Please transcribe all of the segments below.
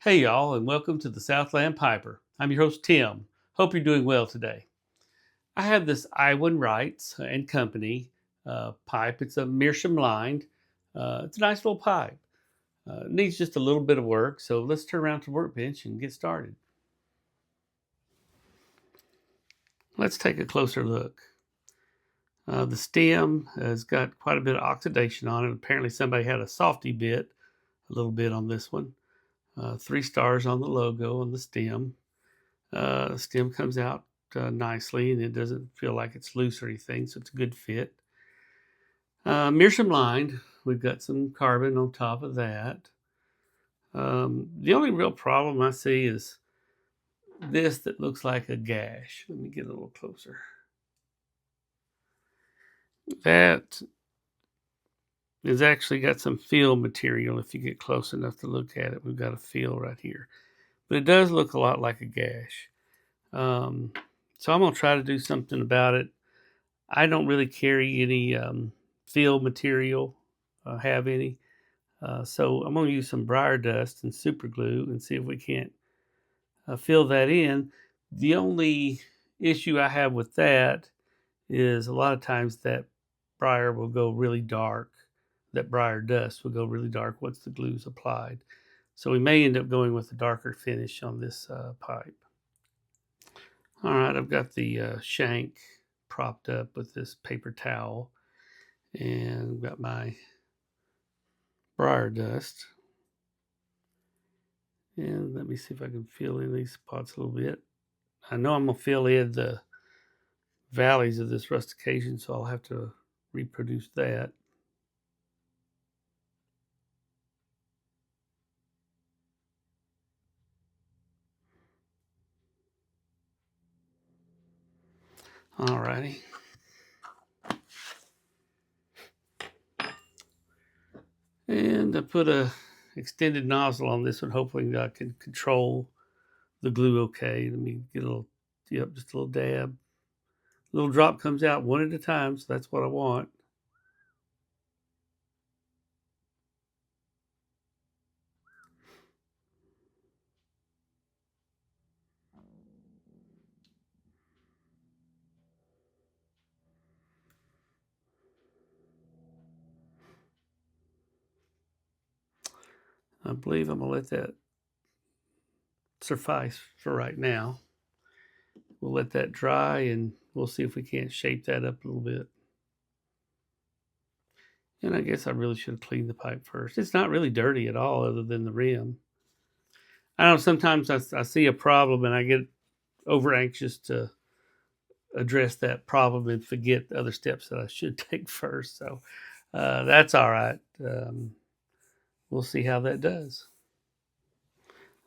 Hey, y'all, and welcome to the Southland Piper. I'm your host, Tim. Hope you're doing well today. I have this Iwan Ries and Company pipe. It's a Meerschaum lined. It's a nice little pipe. It needs just a little bit of work, so let's turn around to the workbench and get started. Let's take a closer look. The stem has got quite a bit of oxidation on it. Apparently, somebody had a softy bit, a little bit on this one. 3 stars on the logo on the stem. Stem comes out nicely, and it doesn't feel like it's loose or anything, so it's a good fit. Meerschaum lined. We've got some carbon on top of that. The only real problem I see is this that looks like a gash. Let me get a little closer. That has actually got some fill material. If you get close enough to look at it, we've got a fill right here. But it does look a lot like a gash. So I'm going to try to do something about it. I don't really carry any fill material, have any. So I'm going to use some briar dust and super glue and see if we can't fill that in. The only issue I have with that is a lot of times that briar will go really dark. That briar dust will go really dark once the glue's applied. So we may end up going with a darker finish on this pipe. All right, I've got the shank propped up with this paper towel, and I've got my briar dust. And let me see if I can fill in these spots a little bit. I know I'm going to fill in the valleys of this rustication, so I'll have to reproduce that. Alrighty. And I put a extended nozzle on this one. Hopefully I can control the glue okay. Let me get a little, just a little dab. A little drop comes out one at a time, so that's what I want. I believe I'm going to let that suffice for right now. We'll let that dry and we'll see if we can't shape that up a little bit. And I guess I really should have cleaned the pipe first. It's not really dirty at all other than the rim. I know sometimes I see a problem and I get over anxious to address that problem and forget the other steps that I should take first. So that's all right. We'll see how that does.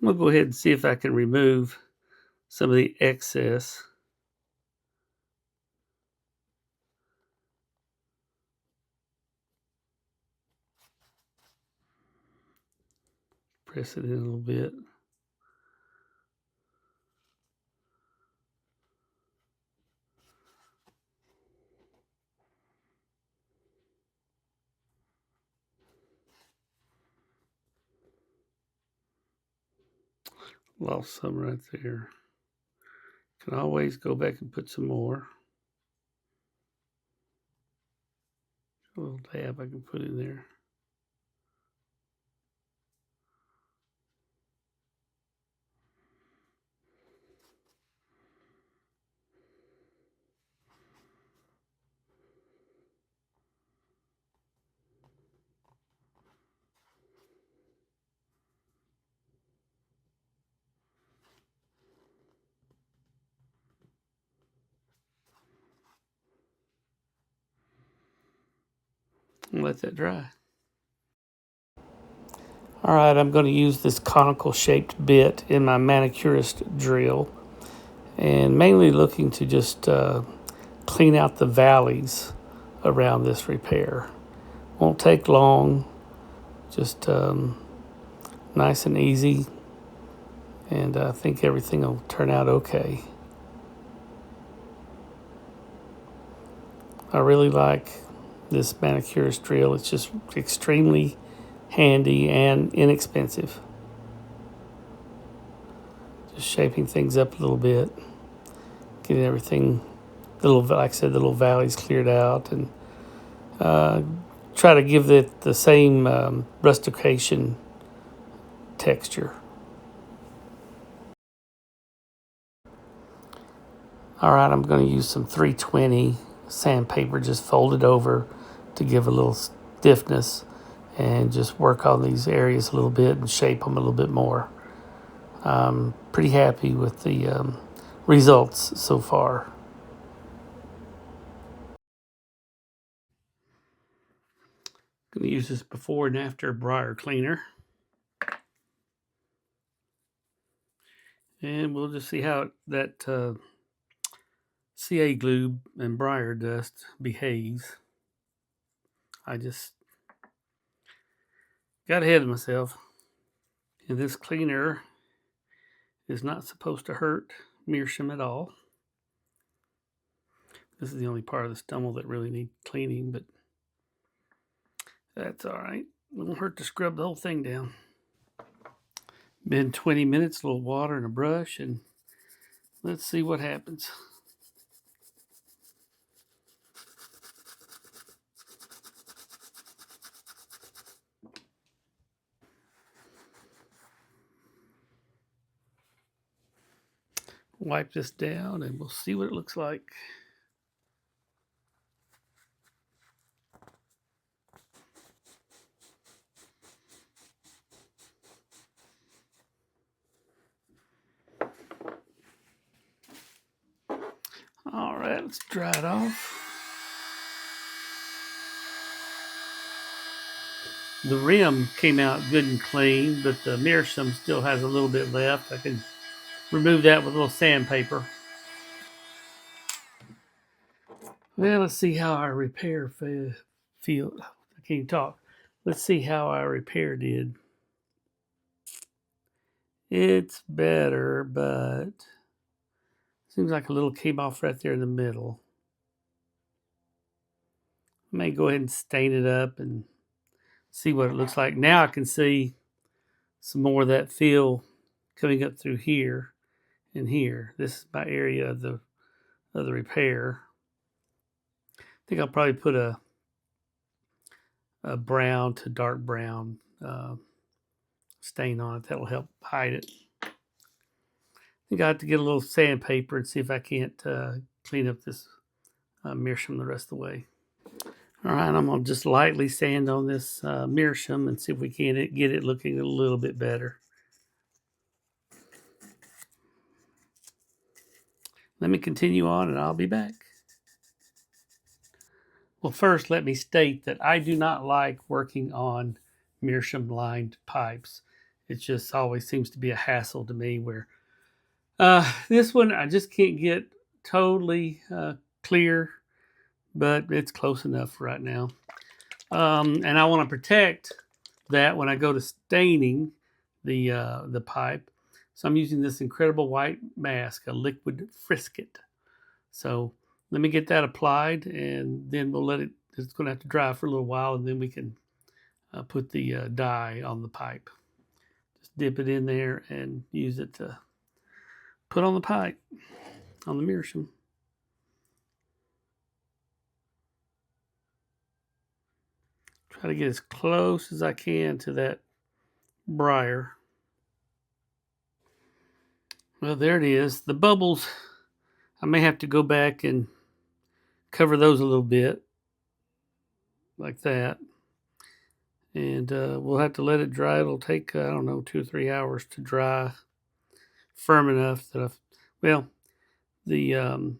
I'm going to go ahead and see if I can remove some of the excess. Press it in a little bit. Lost some right there. Can always go back and put some more. A little dab I can put in there. And let that dry. All right, I'm going to use this conical shaped bit in my manicurist drill, and mainly looking to just clean out the valleys around this repair. Won't take long, just nice and easy, and I think everything will turn out okay. I really like this manicurist drill. It's just extremely handy and inexpensive. Just shaping things up a little bit, getting everything, like I said, the little valleys cleared out, and uh, try to give it the same rustication texture. All right, I'm going to use some 320 sandpaper just folded over to give a little stiffness and just work on these areas a little bit and shape them a little bit more. I'm pretty happy with the results so far. I'm going to use this before and after briar cleaner. And we'll just see how that CA glue and briar dust behaves. I just got ahead of myself. And this cleaner is not supposed to hurt Meerschaum at all. This is the only part of the stumble that really needs cleaning, but that's all right. It won't hurt to scrub the whole thing down. Been 20 minutes, a little water and a brush, and let's see what happens. Wipe this down and we'll see what it looks like. All right, let's dry it off. The rim came out good and clean, but the Meerschaum still has a little bit left. I can remove that with a little sandpaper. Well, let's see how our repair feel. I can't even talk. Let's see how our repair did. It's better, but seems like a little came off right there in the middle. I may go ahead and stain it up and see what it looks like. Now I can see some more of that feel coming up through here and here. This is my area of the repair. I think I'll probably put a brown to dark brown stain on it. That'll help hide it. I think I have to get a little sandpaper and see if I can't clean up this Meerschaum the rest of the way. All right, I'm going to just lightly sand on this Meerschaum and see if we can get it looking a little bit better. Let me continue on and I'll be back. Well, first, let me state that I do not like working on Meerschaum lined pipes. It just always seems to be a hassle to me where this one I just can't get totally clear, but it's close enough right now. And I want to protect that when I go to staining the pipe. So I'm using this incredible white mask, a liquid frisket. So let me get that applied, and then we'll let it. It's going to have to dry for a little while, and then we can put the dye on the pipe. Just dip it in there and use it to put on the pipe on the Meerschaum. Try to get as close as I can to that briar. Well, there it is. The bubbles, I may have to go back and cover those a little bit, like that. And we'll have to let it dry. It'll take, I don't know, 2 or 3 hours to dry firm enough that the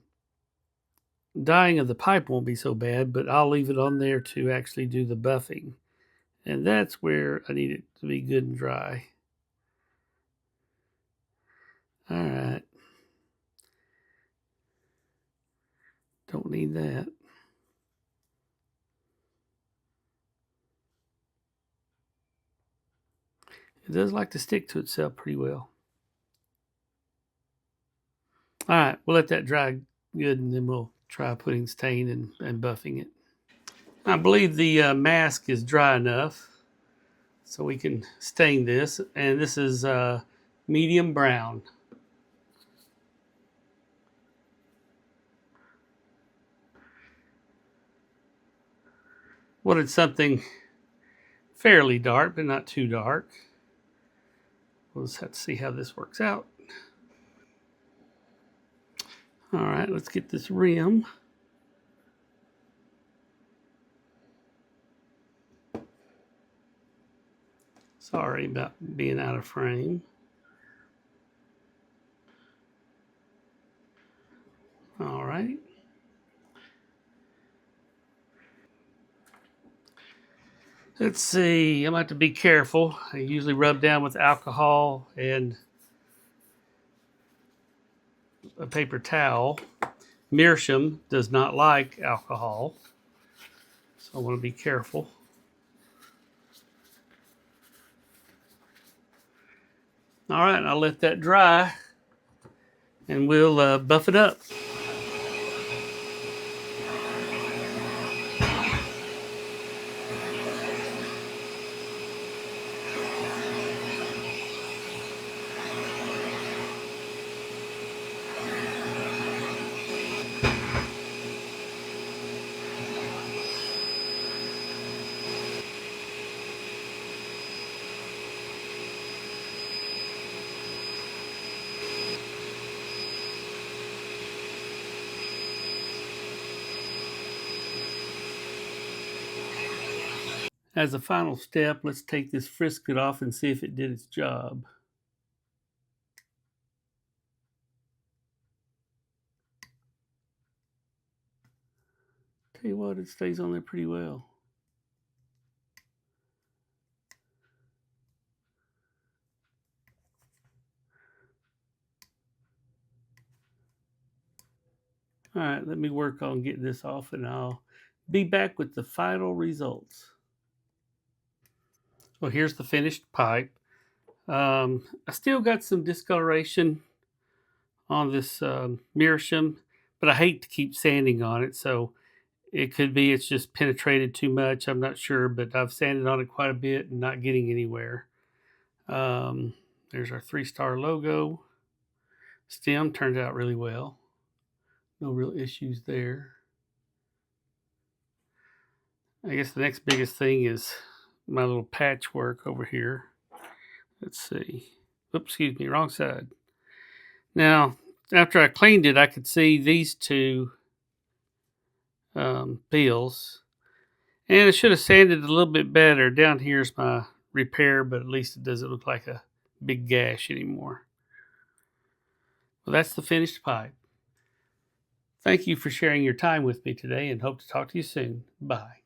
dyeing of the pipe won't be so bad, but I'll leave it on there to actually do the buffing. And that's where I need it to be good and dry. All right. Don't need that. It does like to stick to itself pretty well. All right, we'll let that dry good, and then we'll try putting stain and buffing it. I believe the mask is dry enough, so we can stain this. And this is medium brown. Wanted something fairly dark, but not too dark. We'll just have to see how this works out. All right, let's get this rim. Sorry about being out of frame. All right. Let's see. I'm going to have to be careful. I usually rub down with alcohol and a paper towel. Meerschaum does not like alcohol, so I want to be careful. All right, I'll let that dry, and we'll buff it up. As a final step, let's take this frisket off and see if it did its job. Tell you what, it stays on there pretty well. All right, let me work on getting this off, and I'll be back with the final results. Well, here's the finished pipe. I still got some discoloration on this Meerschaum, but I hate to keep sanding on it, so it could be it's just penetrated too much. I'm not sure, but I've sanded on it quite a bit and not getting anywhere. There's our 3-star logo. Stem turned out really well. No real issues there. I guess the next biggest thing is my little patchwork over here. Let's see. Oops, excuse me, wrong side. Now, after I cleaned it, I could see these two peels. And I should have sanded it a little bit better. Down here's my repair, but at least it doesn't look like a big gash anymore. Well, that's the finished pipe. Thank you for sharing your time with me today and hope to talk to you soon. Bye.